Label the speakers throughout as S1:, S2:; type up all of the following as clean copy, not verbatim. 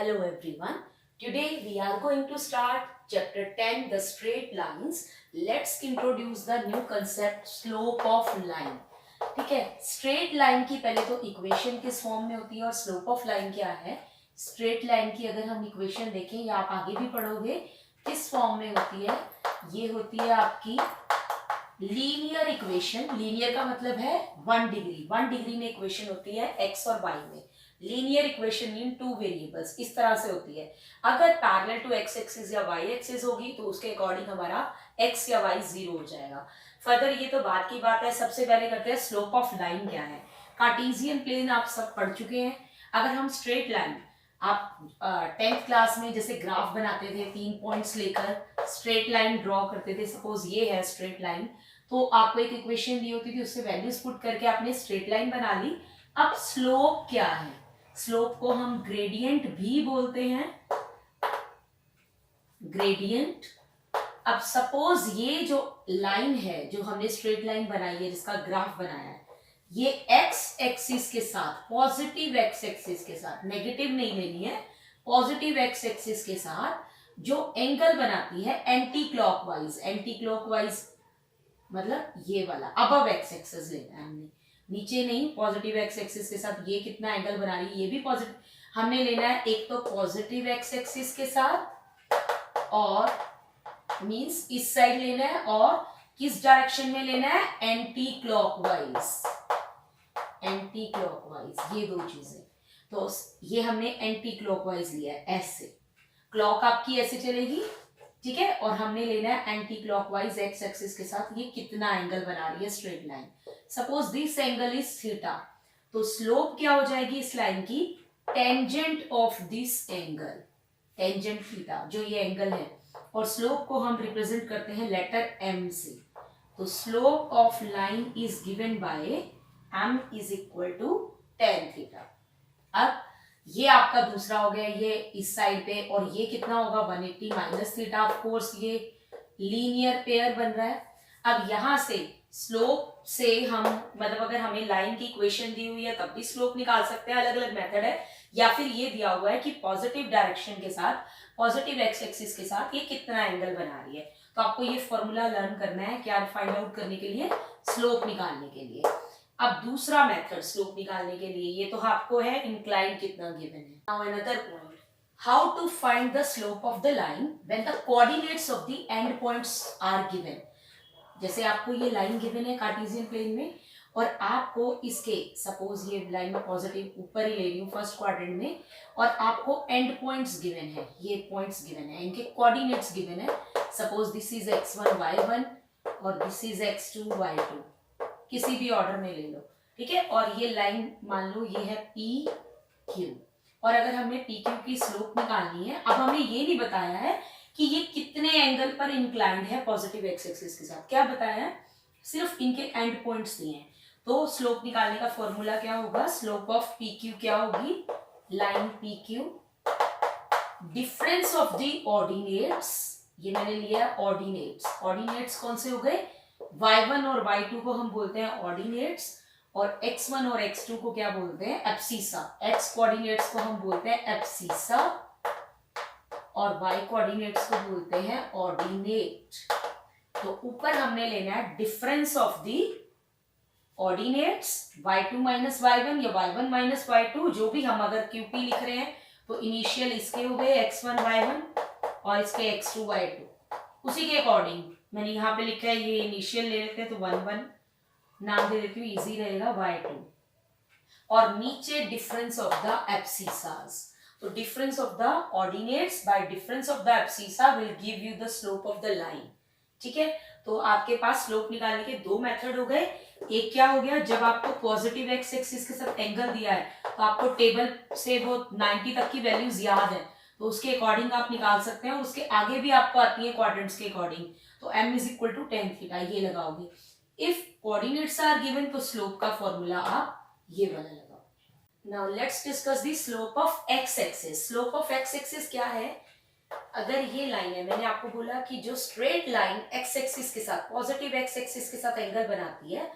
S1: Hello everyone. Today we are going to start chapter 10, the straight lines. Let's introduce the new concept slope of line. ठीक है, straight line की पहले तो equation किस form में होती है और स्लोप ऑफ लाइन क्या है. स्ट्रेट लाइन की अगर हम इक्वेशन देखें या आप आगे भी पढ़ोगे किस फॉर्म में होती है, ये होती है आपकी लीनियर इक्वेशन. लीनियर का मतलब है 1 डिग्री में इक्वेशन होती है एक्स और वाई में. Linear equation mean two variables, इस तरह से होती है. अगर पैरेलल टू एक्स एक्सिस या वाई एक्सिस होगी तो उसके अकॉर्डिंग हमारा एक्स या वाई जीरो हो जाएगा. फर्दर ये तो बात की बात है. सबसे पहले करते हैं स्लोप ऑफ लाइन क्या है. कार्टेशियन प्लेन आप सब पढ़ चुके हैं. अगर हम स्ट्रेट लाइन, आप 10th क्लास में जैसे ग्राफ बनाते थे 3 पॉइंट्स लेकर स्ट्रेट लाइन ड्रॉ करते थे. सपोज ये है स्ट्रेट लाइन, तो आपको एक इक्वेशन दी होती थी, उससे वैल्यूज पुट करके आपने स्ट्रेट लाइन बना ली. अब स्लोप क्या है, स्लोप को हम ग्रेडियंट भी बोलते हैं, ग्रेडियंट. अब सपोज ये जो लाइन है जो हमने स्ट्रेट लाइन बनाई है, जिसका ग्राफ बनाया है, ये एक्स एक्सिस के साथ, पॉजिटिव एक्स एक्सिस के साथ, नेगेटिव नहीं लेनी है, पॉजिटिव एक्स एक्सिस के साथ जो एंगल बनाती है एंटी क्लॉकवाइज. एंटी क्लॉकवाइज मतलब ये वाला अबव एक्स एक्सिस लेना है हमने, नीचे नहीं. पॉजिटिव एक्स एक्सिस के साथ ये कितना एंगल बना रही है, ये भी पॉजिटिव हमने लेना है. एक तो पॉजिटिव एक्स एक्सिस के साथ और मींस इस साइड लेना है, और किस डायरेक्शन में लेना है, एंटी क्लॉकवाइज. एंटी क्लॉकवाइज ये दो चीजें. तो ये हमने एंटी क्लॉकवाइज लिया है, ऐसे क्लॉक आपकी ऐसे चलेगी, ठीक है. और हमने लेना है एंटी क्लॉकवाइज एक्स एक्सिस के साथ ये कितना एंगल बना रही है straight line. Suppose this angle is theta, तो स्लोप क्या हो जाएगी इस लाइन की, tangent of this angle, tangent theta जो ये एंगल है. और स्लोप को हम रिप्रेजेंट करते हैं लेटर एम से. तो slope of line is given by M is equal to tan theta. अब ये आपका दूसरा हो गया, ये इस साइड पे, और ये कितना होगा 180 माइनस थीटा. ऑफ कोर्स ये लीनियर पेयर बन रहा है. अब यहां से स्लोप से हम मतलब अगर हमें लाइन की इक्वेशन दी हुई है तब भी स्लोप निकाल सकते हैं, अलग अलग मेथड है. या फिर ये दिया हुआ है कि पॉजिटिव डायरेक्शन के साथ, पॉजिटिव एक्स एक्सिस के साथ ये कितना एंगल बना रही है. तो आपको ये फॉर्मूला लर्न करना है क्या, फाइंड आउट करने के लिए, स्लोप निकालने के लिए. अब दूसरा मेथड स्लोप निकालने के लिए, ये तो आपको है इंक्लाइन कितना गिवन है. Now another point, how to find the slope of the line when the coordinates of the end points are given. जैसे आपको ये लाइन गिवन है कार्टेशियन प्लेन में, और आपको इसके सपोज ये लाइन में पॉजिटिव ऊपर ही ले रही हूँ फर्स्ट क्वाड्रेंट में, और आपको एंड पॉइंट्स गिवन है, ये पॉइंट्स गिवन है, इनके कोऑर्डिनेट्स गिवन है. Suppose this is x1 y1 और दिस इज x2 y2, किसी भी ऑर्डर में ले लो, ठीक है. और ये लाइन मान लो ये है पी क्यू, और अगर हमें पी क्यू की स्लोप निकालनी है, अब हमें ये नहीं बताया है कि ये कितने एंगल पर इंक्लाइंड है पॉजिटिव एक्स एक्सिस के साथ, क्या बताया है, सिर्फ इनके एंड पॉइंट्स दिए हैं. तो स्लोप निकालने का फॉर्मूला क्या होगा, स्लोप ऑफ पी क्यू क्या होगी, line P Q difference of the ordinates. ये मैंने लिया ऑर्डिनेट्स. ऑर्डिनेट्स कौन से हो गए, y1 और y2 को हम बोलते हैं ऑर्डिनेट्स, और x1 और x2 को क्या बोलते हैं, एब्सिसा. x कोऑर्डिनेट्स को हम बोलते हैं एब्सिसा, और y कोऑर्डिनेट्स को बोलते हैं ऑर्डिनेट. तो ऊपर हमने लेना है difference of the ordinates, y2 minus y1 या y1 माइनस y2, जो भी हम अगर QP लिख रहे हैं तो इनिशियल इसके हो गए x1 y1 और इसके x2 y2. उसी के अकॉर्डिंग मैंने यहाँ पे लिखा है, ये इनिशियल ले लेते हैं तो 1 1 नाम दे देती हूँ, इजी रहेगा y2, और नीचे डिफरेंस ऑफ द एब्सिसास. तो difference of the ordinates by difference of the abscissa will give you the slope of the line, ठीक है. तो आपके पास स्लोप निकालने के दो मेथड हो गए. एक क्या हो गया, जब आपको पॉजिटिव एक्स एक्सिस के साथ एंगल दिया है तो आपको टेबल से वो 90 तक की वैल्यूज याद है, तो उसके अकॉर्डिंग आप निकाल सकते हैं. और उसके आगे भी आपको आती है क्वाड्रेंट्स के अकॉर्डिंग, तो m is equal to tan theta ये लगाओगे. इफ कोऑर्डिनेट्स आर गिवन तो स्लोप का फॉर्मूला आप ये वाला लगाओ. Now let's discuss the slope of X axis. Slope of X axis क्या है, अगर ये लाइन है, मैंने आपको बोला कि जो स्ट्रेट लाइन एक्स एक्सिस के साथ, पॉजिटिव एक्स एक्सिस के साथ एंगल बनाती है,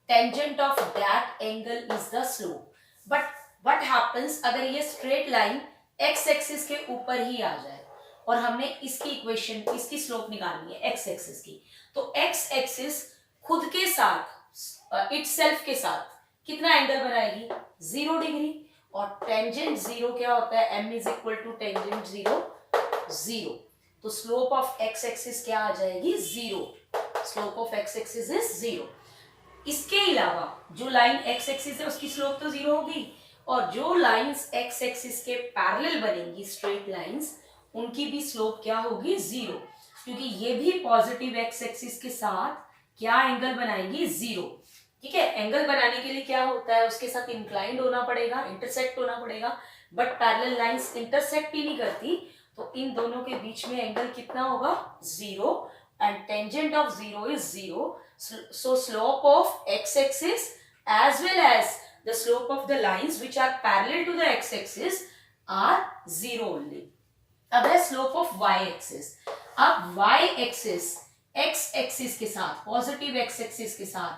S1: tangent of that angle is the slope. But what happens अगर ये स्ट्रेट लाइन एक्स एक्सिस के ऊपर ही आ जाए और हमने इसकी इक्वेशन, इसकी स्लोप निकालनी है एक्स एक्सिस की, तो एक्स एक्सिस खुद के साथ इटसेल्फ के साथ कितना एंगल बनाएगी 0 डिग्री, और टेंजेंट 0 क्या होता है, m is equal to tangent 0 तो स्लोप ऑफ एक्स एक्सिस क्या आ जाएगी 0, slope of X axis is 0। इसके अलावा जो लाइन एक्स एक्सिस है उसकी स्लोप तो 0 होगी, और जो लाइंस एक्स एक्सिस के पैरेलल बनेंगी स्ट्रेट लाइंस, उनकी भी स्लोप क्या होगी 0, क्योंकि ये भी पॉजिटिव एक्स एक्सिस के साथ क्या एंगल बनाएंगी 0। ठीक है, एंगल बनाने के लिए क्या होता है, उसके साथ इंक्लाइंड होना पड़ेगा, इंटरसेक्ट होना पड़ेगा, बट पैरेलल लाइंस इंटरसेक्ट ही नहीं करती, तो इन दोनों के बीच में एंगल कितना होगा 0, and tangent of 0 is 0, so slope of x-axis as well as the slope of the lines which are parallel to the x-axis are 0 only. अब है slope of y-axis। अब y-axis x-axis के साथ, पॉजिटिव x-axis के साथ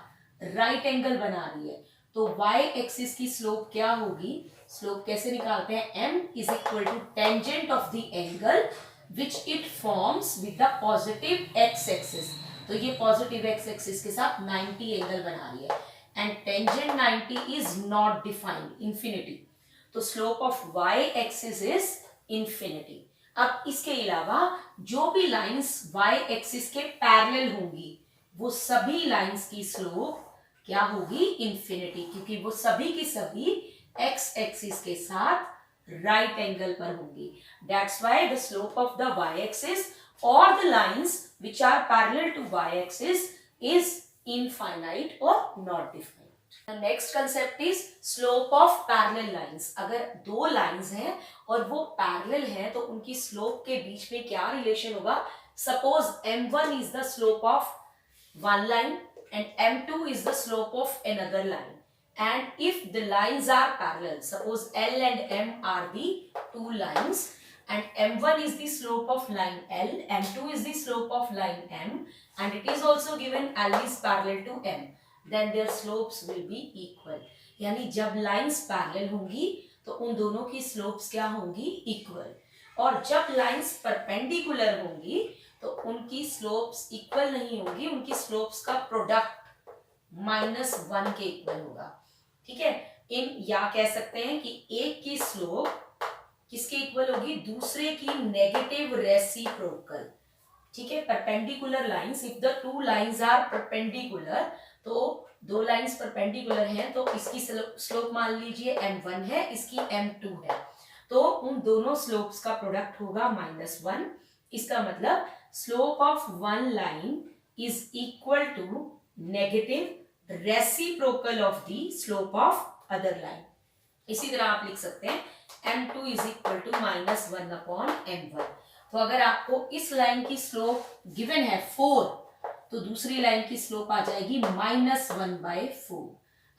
S1: right angle बना रही है, तो y-axis की स्लोप क्या होगी, स्लोप कैसे निकालते हैं, m is equal to tangent of the angle which it forms with the positive x-axis। तो ये पॉजिटिव एक्स एक्सिस के साथ 90 एंगल बना रही है, and tangent 90 is not defined, infinity, तो slope of Y axis is infinity. अब इसके अलावा जो भी लाइंस वाई एक्सिस के पैरेलल होंगी वो सभी लाइंस की स्लोप क्या होगी इंफिनिटी, क्योंकि वो सभी की सभी एक्स एक्सिस के साथ राइट एंगल पर होंगी। That's why the slope of the Y axis or the lines which are parallel to y-axis is infinite or not defined. The next concept is slope of parallel lines। अगर दो lines हैं और वो parallel हैं तो उनकी slope के बीच में क्या relation होगा, suppose m1 is the slope of one line and m2 is the slope of another line, and if the lines are parallel, suppose L and M are the two lines, and m1 is the slope of line L, m2 is the slope of line M, and it is also given L is parallel to M, then their slopes will be equal। यानी जब lines parallel होंगी तो उन दोनों की slopes क्या होंगी equal, और जब lines perpendicular होंगी तो उनकी slopes equal नहीं होंगी, उनकी slopes का product -1 के इक्वल होगा। ठीक है, या कह सकते हैं कि एक की स्लोप किसके इक्वल होगी, दूसरे की नेगेटिव रेसिप्रोकल। ठीक है, perpendicular lines, if the two lines are perpendicular, तो दो लाइंस परपेंडिकुलर हैं तो इसकी स्लोप मान लीजिए m1 है, इसकी m2 है, तो उन दोनों स्लोप्स का प्रोडक्ट होगा -1। इसका मतलब slope of one line is equal to negative reciprocal of the slope of other line. इसी तरह आप लिख सकते हैं m2 is equal to -1 upon m1। तो अगर आपको इस लाइन की स्लोप गिवन है 4, तो दूसरी लाइन की स्लोप आ जाएगी -1/4,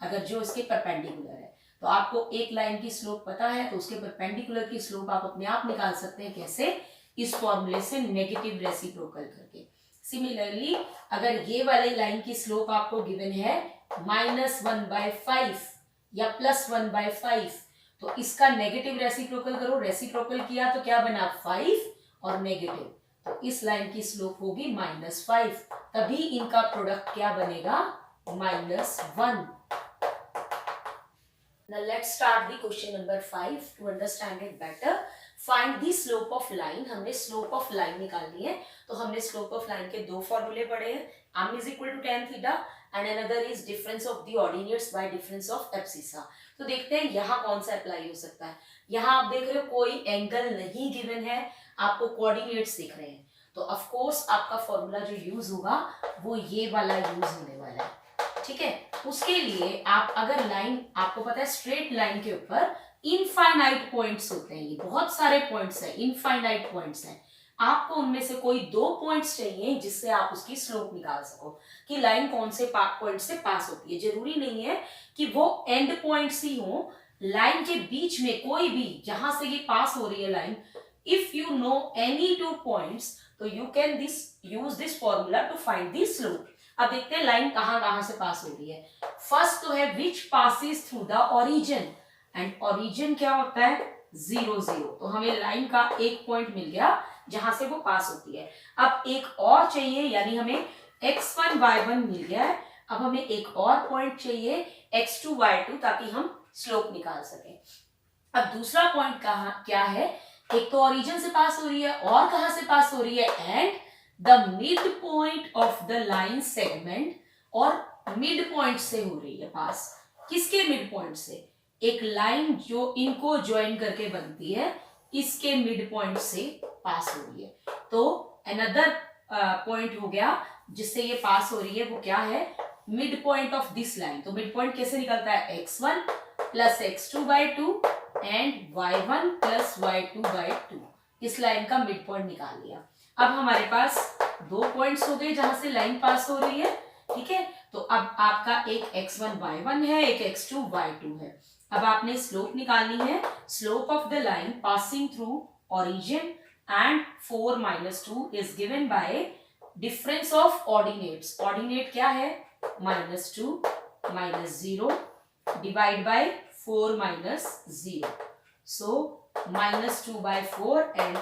S1: अगर जो इसके परपेंडिकुलर है। तो आपको एक लाइन की स्लोप पता है तो उसके परपेंडिकुलर की स्लोप आप अपने आप निकाल सकते हैं, कैसे, इस फॉर्मूले से नेगेटिव रेसिप्रोकल करके। सिमिलरली अगर ये वाली लाइन की स्लोप आपको गिवन है -1/5 या +1/5, तो इसका नेगेटिव रेसिप्रोकल करो, रेसिप्रोकल किया तो क्या बना 5 और नेगेटिव, तो इस लाइन की स्लोप होगी -5, तभी इनका प्रोडक्ट क्या बनेगा -1। Now let's start the question number 5 to understand it better. Find the slope of line। हमने slope of line निकालनी है, तो हमने slope of line के दो फॉर्मूले पढ़े हैं, m is equal to tan theta and another is difference of the ordinates by difference of abscissa। तो देखते हैं यहाँ कौन सा अप्लाई हो सकता है। यहाँ आप देख रहे हो कोई एंगल नहीं गिवन है, आपको कोऑर्डिनेट्स दिख रहे हैं, तो ऑफ कोर्स आपका फॉर्मूला जो यूज होगा वो ये वाला यूज होने वाला है। ठीक है, उसके लिए आप अगर लाइन, आपको पता है स्ट्रेट लाइन के ऊपर इनफाइनाइट पॉइंट्स होते हैं, ये बहुत सारे पॉइंट्स हैं, इनफाइनाइट पॉइंट्स हैं, आपको उनमें से कोई 2 पॉइंट्स चाहिए जिससे आप उसकी स्लोप निकाल सको कि लाइन कौन से पॉइंट से पास होती है। जरूरी नहीं है कि वो एंड पॉइंट्स ही हो, लाइन के बीच में कोई भी जहां से ये पास हो रही है line, if you know any 2 points तो you can use this formula to find the slope. अब देखते हैं लाइन कहां से पास हो रही है। फर्स्ट तो है which passes through the origin, and origin क्या होता है 0 0। तो हमें लाइन का एक पॉइंट मिल गया जहां से वो पास होती है। अब एक और चाहिए, यानी हमें x1 y1 मिल गया है। अब हमें एक और पॉइंट चाहिए x2 y2, ताकि हम स्लोप निकाल सकें। अब दूसरा पॉइंट कहाँ क्या है, एक तो ओरिजिन से पास हो रही है और कहां से पास हो रही है, and the mid point of the line segment, और मिड पॉइंट से हो रही है पास। किसके मिड पॉइंट से, एक लाइन जो इनको ज्वाइन करके बनती है, इसके मिड पॉइंट से पास हो रही है। तो अनदर पॉइंट हो गया जिससे ये पास हो रही है, वो क्या है, mid point of this line. तो मिड पॉइंट कैसे निकलता है, x1 plus x2 by 2 and y1 plus y2 by 2। इस लाइन का मिड पॉइंट निकाल लिया। अब हमारे पास दो पॉइंट्स हो गए जहां से लाइन पास हो रही है, ठीक है। तो अब आपका एक x1 y1 है, एक x2 y2 है। अब आपने स्लोप निकालनी है, slope of the line passing through origin and 4 minus 2 is given by difference of ordinates। ordinate क्या है, -2 -0 divide by 4 minus 0, so -2 by 4 and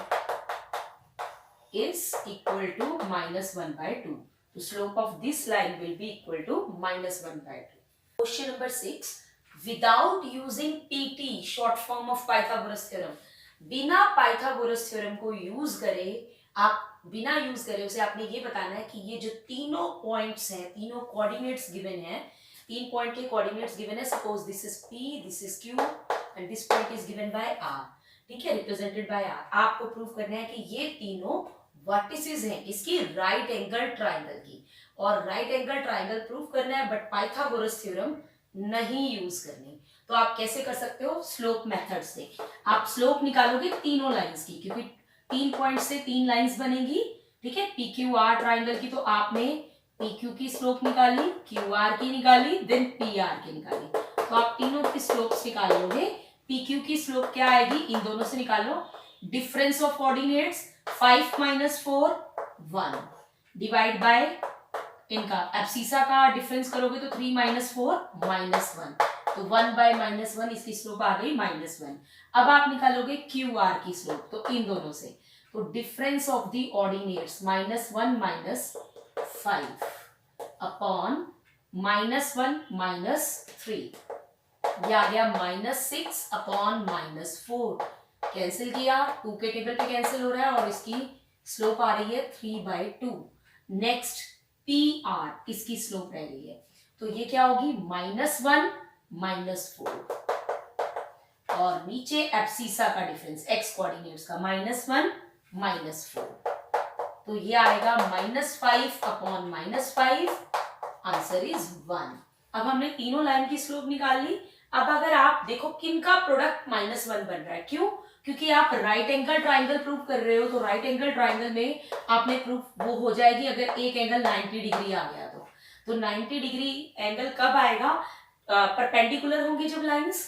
S1: is equal to -1 by 2. The slope of this line will be equal to -1 by 2. Question number 6. Without using PT, short form of Pythagoras theorem, बिना Pythagoras theorem को use करे, आप बिना use करे उसे आपने ये बताना है कि ये जो तीनों पॉइंट्स हैं, तीनों कोऑर्डिनेट्स गिवन हैं, तीन पॉइंट के कोऑर्डिनेट्स गिवन है। Suppose this is P, this is Q and this point is given bye R, ठीक है, रिप्रेजेंटेड बाय R। आपको प्रूव करना है कि ये तीनों वर्टिसेस हैं इसकी राइट एंगल ट्राइंगल की, और राइट एंगल ट्राइंगल प्रूव करना है, बट पाइथागोरस थ्योरम नहीं यूज करनी। तो आप कैसे कर सकते हो, स्लोप मेथड से। आप स्लोप निकालोगे तीनों लाइंस की, क्योंकि 3 पॉइंट से 3 लाइंस बनेगी, ठीक है, PQR ट्राइंगल की। तो आपने PQ की स्लोप निकाली, QR की निकाली, देन PR की निकाली। तो आप तीनों की स्लोप्स निकालोगे। PQ की स्लोप क्या आएगी, इन दोनों से निकालो, difference of coordinates 5 - 4 1 divide by इनका एब्सिसा का डिफरेंस करोगे तो 3 - 4 -1, तो 1 by -1, इसकी स्लोप आ गई -1। अब आप निकालोगे QR की स्लोप, तो इन दोनों से, तो difference of the ordinates -1 - 5 upon -1 - 3, ये आ गया -6 अपॉन -4। कैंसिल किया, 2 के टेबल पे कैंसिल हो रहा है, और इसकी स्लोप आ रही है 3/2। नेक्स्ट PR, इसकी स्लोप रह गई है, तो ये क्या होगी, -1 -4, और नीचे एब्सिसा का डिफरेंस x कोऑर्डिनेट्स का -1 -4, तो ये आएगा -5 अपॉन -5, आंसर इज 1। अब हमने तीनों लाइन की स्लोप निकाल ली। अब अगर आप देखो किनका प्रोडक्ट -1 बन रहा है, क्यों, क्योंकि आप राइट एंगल ट्राइंगल प्रूव कर रहे हो, तो राइट एंगल ट्राइंगल में आपने प्रूफ वो हो जाएगी अगर एक एंगल 90 डिग्री आ गया तो 90 डिग्री एंगल कब आएगा, परपेंडिकुलर होंगी जब लाइंस,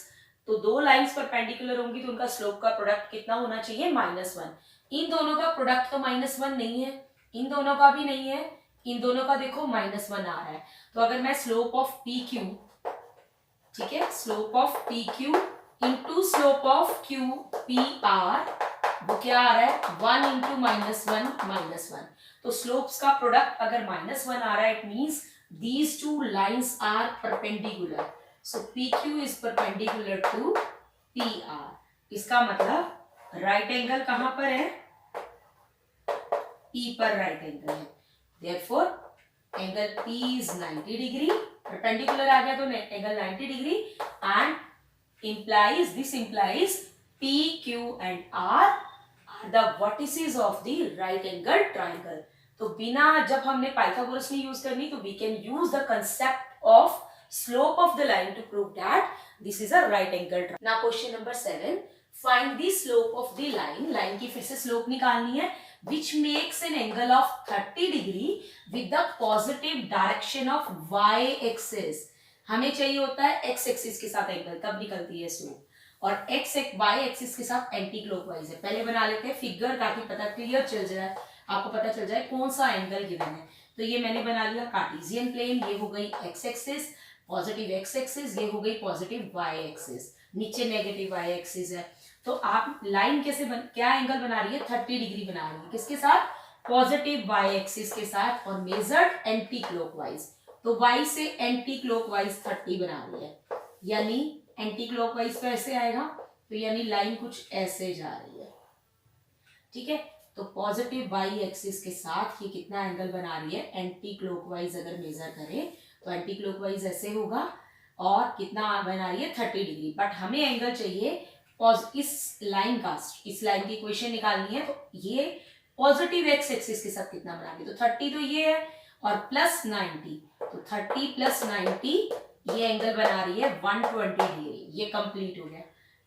S1: तो दो लाइंस परपेंडिकुलर होंगी तो उनका स्लोप का प्रोडक्ट कितना होना चाहिए, -1। इन दोनों का प्रोडक्ट तो -1 नहीं है, इन दोनों का भी नहीं है, इन दोनों का देखो -1 आ रहा है। तो अगर मैं स्लोप ऑफ PQ, ठीक है, slope of PQ into slope of QPR, वो क्या आ रहा है, 1 इंटू -1 -1। तो स्लोप्स का प्रोडक्ट अगर -1 आ रहा है, it means these two lines are perpendicular, so PQ is perpendicular to PR। इसका मतलब राइट एंगल कहां पर है, P पर राइट एंगल है, therefore angle P is 90 degree, perpendicular आ गया तो angle 90 degree, and implies this implies PQ and R are the vertices of the right angle triangle। तो बिना, जब हमने पाइथागोरस नहीं यूज करनी, तो we can use the concept of slope of the line to prove that this is a right angle triangle. Now question number 7, find the slope of the line. Line की फिर से slope निकालनी है, which makes an angle of 30 degree with the positive direction of y axis। हमें चाहिए होता है x axis के साथ एंगल, तब निकलती है स्लोप, और y एक्सिस के साथ एंटी क्लॉकवाइज है। पहले बना लेते हैं फिगर ताकि पता क्लियर चल जाए, आपको पता चल जाए कौन सा एंगल गिवन है। तो ये मैंने बना लिया कार्टेशियन प्लेन, ये हो गई x axis, positive x axis, ये हो गई पॉजिटिव y एक्सिस, नीचे नेगेटिव y एक्सिस है। तो आप लाइन कैसे क्या एंगल बना रही है, 30 डिग्री बना रही है, किसके साथ, पॉजिटिव वाई एक्सिस के साथ, और मेजर्ड एंटी क्लॉकवाइज, तो वाई से एंटी क्लॉकवाइज 30 बना रही है, यानी एंटी क्लॉकवाइज तो ऐसे आएगा, तो यानी लाइन कुछ ऐसे जा रही है, ठीक है। तो पॉजिटिव वाई एक्सिस के साथ ये कितना एंगल बना रही है, एंटी क्लॉकवाइज अगर मेजर करें तो एंटी क्लॉकवाइज ऐसे होगा, और कितना बना रही है, 30 डिग्री। बट हमें एंगल चाहिए इस लाइन का, इस लाइन की इक्वेशन निकालनी है, तो ये पॉजिटिव एक्स एक्सिस के साथ कितना बना रही है, तो 30 तो ये है, और प्लस 90, तो 30 प्लस 90 ये एंगल बना रही है 120 डिग्री, ये कंप्लीट हो गया।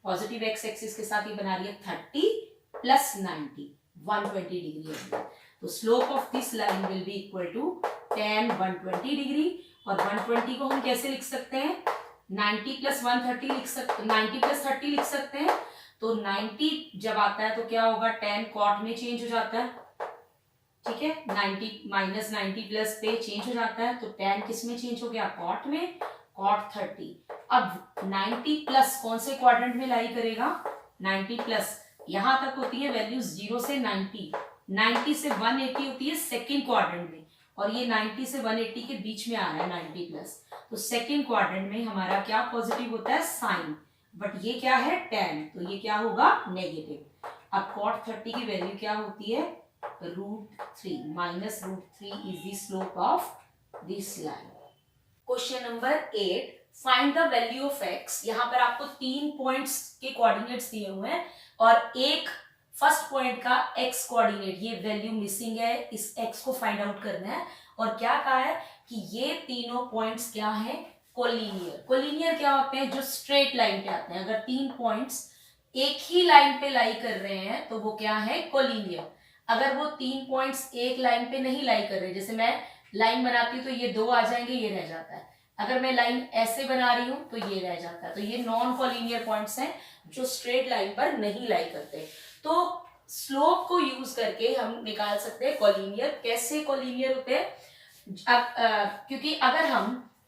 S1: पॉजिटिव एक्स एक्सिस के साथ ये बना रही है 30 प्लस 90, 120 डिग्री है। तो slope of this line will be equal to tan 120 degree, और 120 को हम कैसे लिख सकते हैं, 90 प्लस 130 लिख सकते, 90 प्लस 30 लिख सकते हैं। तो 90 जब आता है तो क्या होगा, tan cot में चेंज हो जाता है, ठीक है, 90 माइनस 90 प्लस पे चेंज हो जाता है, तो tan किस में चेंज हो गया, cot में, cot 30। अब 90 प्लस कौन से क्वाड्रेंट में लाई करेगा, 90 प्लस यहां तक होती है वैल्यूज 0 से 90, 90 से 180 होती है सेकेंड क्वाड्रेंट में, और ये 90 से 180 के बीच में आ रहा है 90 प्लस, तो सेकेंड क्वाड्रेंट में हमारा क्या पॉजिटिव होता है, साइन, बट ये क्या है, tan, तो ये क्या होगा, नेगेटिव। अब cot 30 की वैल्यू क्या होती है, √3 minus √3 is the slope of this line. Question number 8, find the value of x। यहाँ पर आपको 3 पॉइंट्स के कोऑर्डिनेट्स दिए हुए हैं, और एक फर्स्ट पॉइंट का x कोऑर्डिनेट, ये वैल्यू मिसिंग है, इस x को फाइंड आउट करना है। और क्या कहा है कि ये तीनों पॉइंट्स क्या है, कोलिनियर। कोलिनियर क्या होते हैं, जो स्ट्रेट लाइन पे आते हैं। अगर 3 पॉइंट्स एक ही लाइन पे लाई कर रहे हैं तो वो क्या है, कोलिनियर। अगर वो 3 पॉइंट्स एक लाइन पे नहीं लाई कर रहे, जैसे मैं लाइन बनाती हूँ तो ये 2 आ जाएंगे, ये रह जाता है। अगर मैं लाइन ऐसे बना रही हूं तो ये रह जाता है, तो ये नॉन कोलिनियर पॉइंट्स हैं जो स्ट्रेट लाइन पर नहीं लाई करते। तो स्लोप को यूज करके हम निकाल सकते हैं कोलिनियर। कैसे कोलिनियर होते हैं, अब क्योंकि अगर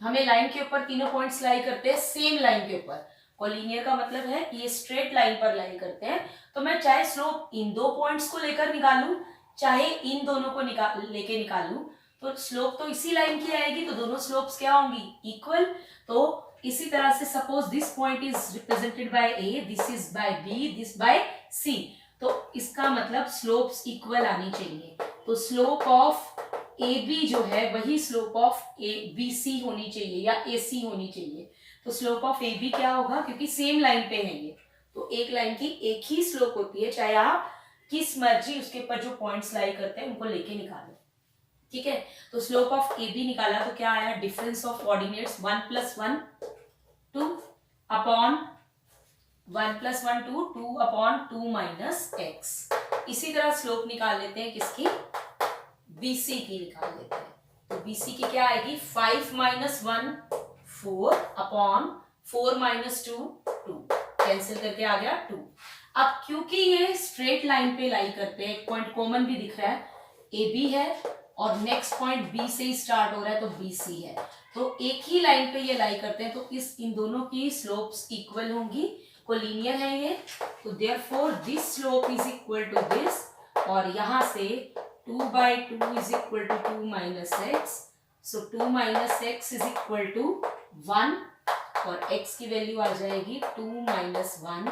S1: हमें लाइन के ऊपर तीनों पॉइंट्स लाई करते हैं सेम लाइन के ऊपर, कोलिनियर का मतलब है कि ये स्ट्रेट लाइन पर लाई करते हैं, तो मैं चाहे स्लोप इन 2 पॉइंट्स को लेकर निकालूं, चाहे इन दोनों को लेके निकालूं, तो स्लोप तो इसी लाइन की आएगी, तो दोनों स्लोप्स क्या होंगी, इक्वल। तो इसी तरह से suppose this point is represented by A, this is by B, this by C, तो इसका मतलब स्लोप्स इक्वल आनी चाहिए। तो स्लोप ऑफ ए बी जो है वही slope of A B C होनी चाहिए, या ए सी होनी चाहिए। तो स्लोप ऑफ ए बी क्या होगा, क्योंकि सेम लाइन पे है ये, तो एक लाइन की एक ही स्लोप होती है, चाहे आप किस मर्जी उसके ऊपर जो पॉइंट्स लाई करते हैं उनको लेके निकालो, ठीक है। तो स्लोप ऑफ ए बी निकाला तो क्या आया, difference of coordinates 1 + 1 2 upon 1 + 1 2 2 upon 2 minus x. इसी तरह स्लोप निकाल लेते हैं, किसकी, बीसी की निकाल लेते हैं। तो बीसी की क्या आएगी, 5 - 1 4 अपॉन 4 - 2 2, कैंसिल करके आ गया 2। अब क्योंकि ये स्ट्रेट लाइन पे लाई करते हैं, एक पॉइंट कॉमन भी दिख रहा है, ए बी है, और नेक्स्ट पॉइंट बी से ही स्टार्ट हो रहा है, तो बी सी है, तो एक ही लाइन पे ये लाई करते हैं, तो इन दोनों की स्लोप्स इक्वल होंगी, कोलिनियर है ये। तो therefore this slope is equal to this, और यहां से 2/2 is equal to 2 minus X, so 2 minus X is equal to 1, और x की वैल्यू आ जाएगी 2 - 1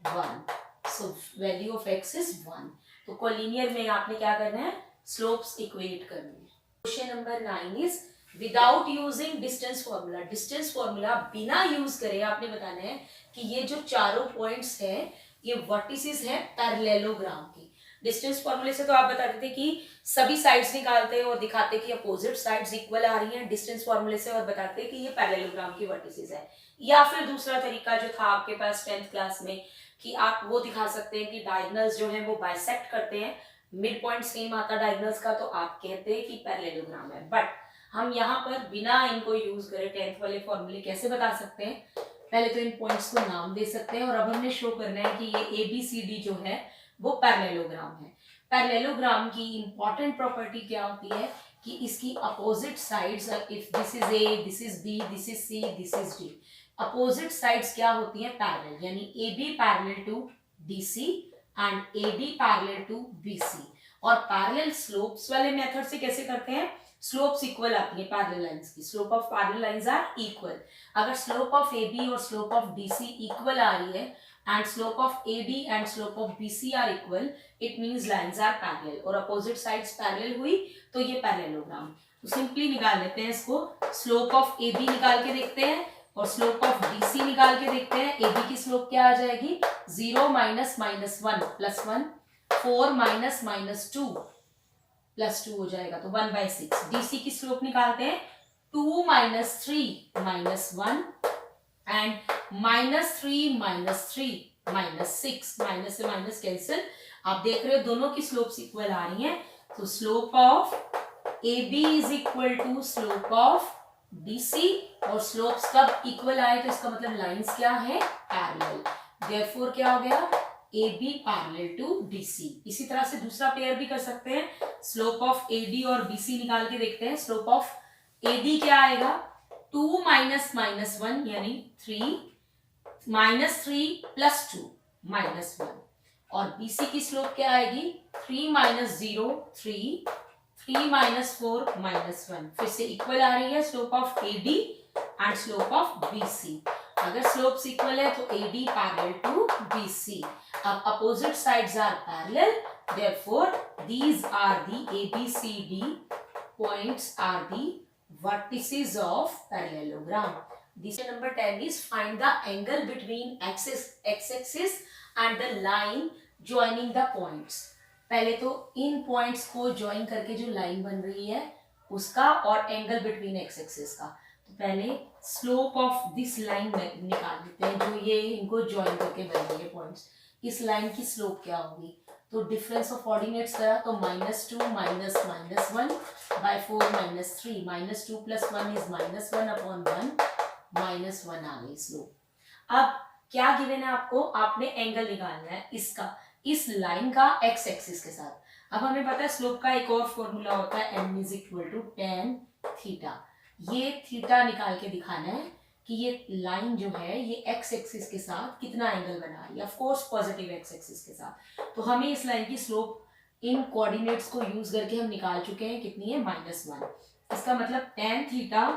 S1: 1, so value of x is 1। तो कोलिनियर में आपने क्या करना है, स्लोप्स इक्वेट करनी है। Question number 9 is without using distance formula. Distance formula बिना यूज करे आपने बताना है कि ये जो चारों पॉइंट्स हैं ये वर्टिसेस हैं पैरेललोग्राम की। डिस्टेंस फॉर्मूले से तो आप बताते थे कि सभी साइड्स निकालते हैं और दिखाते कि अपोजिट साइड्स इक्वल आ रही हैं, डिस्टेंस फॉर्मूले से और बताते कि ये पैरेललोग्राम की वर्टिसेस है। या फिर दूसरा तरीका जो था आपके पास 10th क्लास में, कि आप वो दिखा सकते हैं कि डायगोनल्स जो है वो बाइसेक्ट करते हैं, मिड पॉइंट सेम आता डायगोनल्स का, तो आप कहते हैं कि पैरेललोग्राम है। बट हम यहाँ पर बिना इनको यूज करें 10th वाले फॉर्मूले कैसे बता सकते हैं, पहले तो इन पॉइंट्स को नाम दे सकते हैं, और अब हमने शो करना है कि ये ABCD जो है वो पैरेललोग्राम है। पैरेललोग्राम की इंपॉर्टेंट प्रॉपर्टी क्या होती है कि इसकी opposite sides, if this is A, this is B, this is C, this is D, opposite sides क्या होती हैं, पैरेलल, यानी AB parallel to DC and AD parallel to BC। और पैरेलल स्लोप्स वाले मेथड से कैसे करते हैं, स्लोप्स इक्वल आती है पैरेलल लाइंस की, slope of parallel lines are equal. अगर स्लोप ऑफ AB और स्लोप ऑफ DC इक्वल आ रही है and slope of AD and slope of BC are equal, it means lines are parallel. और opposite sides parallel हुई तो ये parallelogram. तो सिंपली निकाल लेते हैं इसको, स्लोप ऑफ AB निकाल के देखते हैं और स्लोप ऑफ BC निकाल के देखते हैं। AB की स्लोप क्या आ जाएगी, 0 minus minus 1 plus 1, 4 minus minus 2 plus 2 हो जाएगा तो 1/6। DC की स्लोप निकालते हैं, 2 minus 3 minus 1 and minus 3 minus 3 minus 6, minus से माइनस कैंसिल। आप देख रहे हो दोनों की स्लोप्स इक्वल आ रही हैं, तो slope of AB is equal to slope of DC। और स्लोप्स कब इक्वल आए तो इसका मतलब लाइंस क्या है, पैरेलल। देयरफॉर क्या हो गया, AB पैरेलल टू DC। इसी तरह से दूसरा पेयर भी कर सकते हैं, स्लोप ऑफ AD और BC निकाल के देखते हैं। स्लोप ऑफ AD क्या आएगा, 2 माइनस माइनस 1 यानी 3 माइनस 3 प्लस 2 माइनस 1। और BC की स्लोप क्या आएगी, 3 माइनस 0 3, 3 माइनस 4 माइनस 1। फिर से इक्वल आ रही है slope of AD and slope of BC। अगर स्लोप्स इक्वल है तो AD पैरेलल टू BC। अब opposite sides are parallel, therefore these are the ABCD points are the vertices of parallelogram। This number 10 is find the angle between x-axis and the line joining the points। पहले तो इन points को join करके जो line बन रही है उसका और एंगल बिटवीन एक्स एक्सिस का। तो पहले स्लोप ऑफ दिस लाइन निकाल लेते हैं, जो ये इनको ज्वाइन करके बन रही है पॉइंट्स। इस लाइन की स्लोप क्या होगी, तो डिफरेंस ऑफ ऑर्डिनेट्स करा तो -2 minus minus 1 by 4 minus 3, -2 plus 1 is -1 upon 1, -1 आ गई स्लोप। अब क्या गिवन है आपको, आपने एंगल निकालना है इसका, इस लाइन का एक्स एक्सिस के साथ। अब हमें पता है स्लोप का एक और फॉर्मूला होता है m is equal to tan theta. ये थीटा निकाल के दिखाना है कि ये लाइन जो है ये एक्स एक्सिस के साथ कितना एंगल बना रही है, of course positive x axis के साथ। तो हमें इस लाइन की स्लोप इन कोऑर्डिनेट्स को यूज करके हम निकाल चुके हैं, कितनी है, -1। इसका मतलब tan थीटा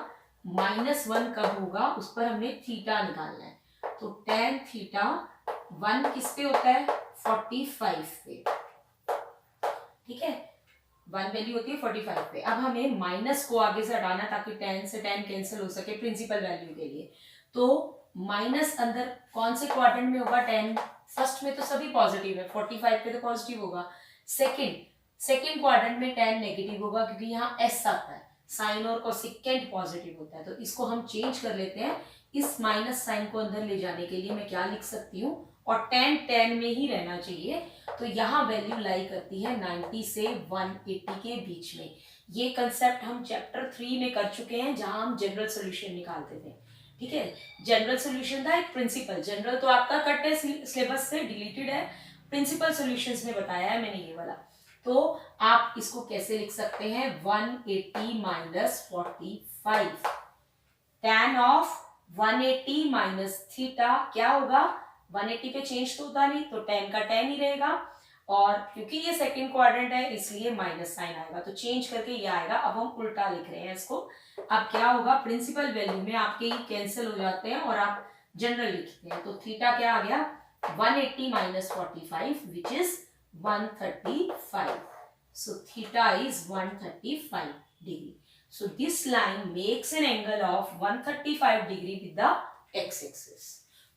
S1: -1 कब होगा, उस पर हमें थीटा निकालना है। तो tan थीटा 1 किस पे होता है, 45 पे, ठीक है, 1 वैल्यू होती है 45 पे। अब हमें माइनस को आगे से हटाना ताकि tan से tan कैंसिल हो सके प्रिंसिपल वैल्यू के लिए। तो माइनस अंदर कौन से क्वाड्रेंट में होगा, tan फर्स्ट में तो सभी पॉजिटिव है, 45 पे तो पॉजिटिव होगा। सेकंड क्वाड्रेंट में tan नेगेटिव होगा क्योंकि यहाँ s आता है, साइन और कोसेकेंट पॉजिटिव होता है। तो इसको हम चेंज कर लेते हैं, इस माइनस साइन को अंदर ले जाने के लिए मैं क्या लिख सकती हूँ, और tan में ही रहना चाहिए। तो यहाँ वैल्यू लाई करती है 90 से 180 के बीच में। ये कंसेप्ट हम चैप्टर 3 में कर चुके हैं जहां हम जनरल सॉल्यूशन निकालते थे, ठीक है। जनरल सॉल्यूशन था एक प्रिंसिपल, जनरल तो आपका कट है सिलेबस से, डिलीटेड है, प्रिंसिपल सॉल्यूशंस में बताया है मैंने ये वाला। तो आप इसको कैसे लिख सकते हैं, 180 minus 45, tan of 180 minus theta क्या होगा, 180 पे चेंज तो होता नहीं तो tan का tan ही रहेगा, और क्योंकि ये सेकंड क्वाड्रेंट है इसलिए माइनस साइन आएगा, तो चेंज करके ये आएगा। अब हम उल्टा लिख रहे हैं इसको। अब क्या होगा, प्रिंसिपल वैल्यू में आपके ये कैंसिल हो जाते हैं और आप जनरल लिखते हैं। तो थीटा क्या आ गया, 180 minus 45 which is 135। So theta is 135 degree. So this line makes an angle of 135 degree with the x-axis.